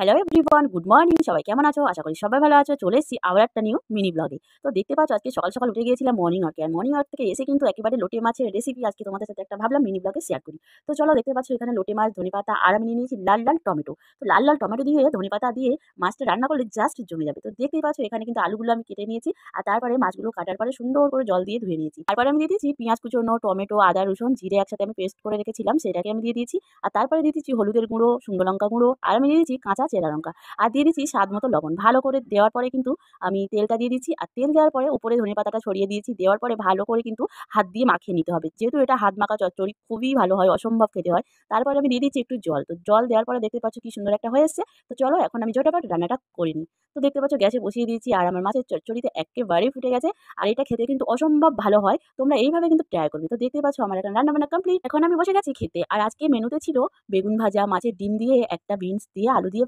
Hello everyone, good morning. সবাই কেমন আছো? আশা করি সবাই ভালো আছো। চলে এসেছি আবার একটা নিউ মিনি ব্লগে। তো দেখতে পাচ্ছ আজকে সকাল সকাল উঠে গিয়েছিলাম মর্নিং ওয়াকে। আর মর্নিং ওয়াক থেকে এসে কিন্তু একেবারে লোটে মাছের রেসিপি আজকে তোমাদের সাথে একটা ভাবলাম মিনি ব্লগে শেয়ার করি। তো চলো, দেখতে পাচ্ছ এখানে লোটে মাছ, ধনেপাতা আর আমি নিয়ে নিয়েছি লাল লাল টমেটো। তো লাল লাল টমেটো দিয়ে ধনেপাতা দিয়ে মাছটা রান্না করলে জাস্ট জমে যাবে। তো দেখতেই পাচ্ছ এখানে কিন্তু আলুগুলো আমি কেটে নিয়েছি। আর তারপরে মাছগুলো কাটার পরে সুন্দর করে জল দিয়ে ধুয়ে নিয়েছি। তারপরে আমি দিয়ে দিয়েছি পেঁয়াজ কুচোনো, টমেটো, আদা, রসুন, জিরে একসাথে আমি পেস্ট করে রেখেছিলাম, সেটাকে আমি দিয়ে দিয়েছি। আর তারপরে দিয়ে দিচ্ছি হলুদের গুঁড়ো, শুকনো লঙ্কা গুঁড়ো, আর আমি দিয়ে দিচ্ছি কাঁচা চেরা লঙ্কা। আর দিয়ে দিচ্ছি স্বাদ মতো লবণ। ভালো করে দেওয়ার পরে কিন্তু আমি তেলটা দিয়ে দিচ্ছি। আর তেল দেওয়ার পরে উপরে ধনেপাতাটা ছড়িয়ে দিয়েছি। দেওয়ার পরে ভালো করে কিন্তু হাত দিয়ে মাখিয়ে নিতে হবে। যেহেতু এটা হাত মাখা চচ্চড়ি, খুবই ভালো হয়, অসম্ভব খেতে হয়। তারপরে আমি দিয়ে দিচ্ছি একটু জল। তো জল দেওয়ার পরে দেখতে পাচ্ছ কি সুন্দর একটা হয়ে এসছে। তো চলো এখন আমি ঝটাপট রান্নাটা করে নিই। তো দেখতে পাচ্ছ গ্যাসে বসিয়ে দিয়েছি আর আমার মাছের চচ্চড়িতে এক্কেবারেই ফুটে গেছে। আর এটা খেতে কিন্তু অসম্ভব ভালো হয়। তোমরা এইভাবে কিন্তু ট্রাই করবে। তো দেখতে পাচ্ছ আমার এখন রান্না-বান্না কমপ্লিট। এখন আমি বসে গেছি খেতে। আর আজকে মেনুতে ছিল বেগুন ভাজা, মাছের ডিম দিয়ে, একটা বিনস দিয়ে, আলু দিয়ে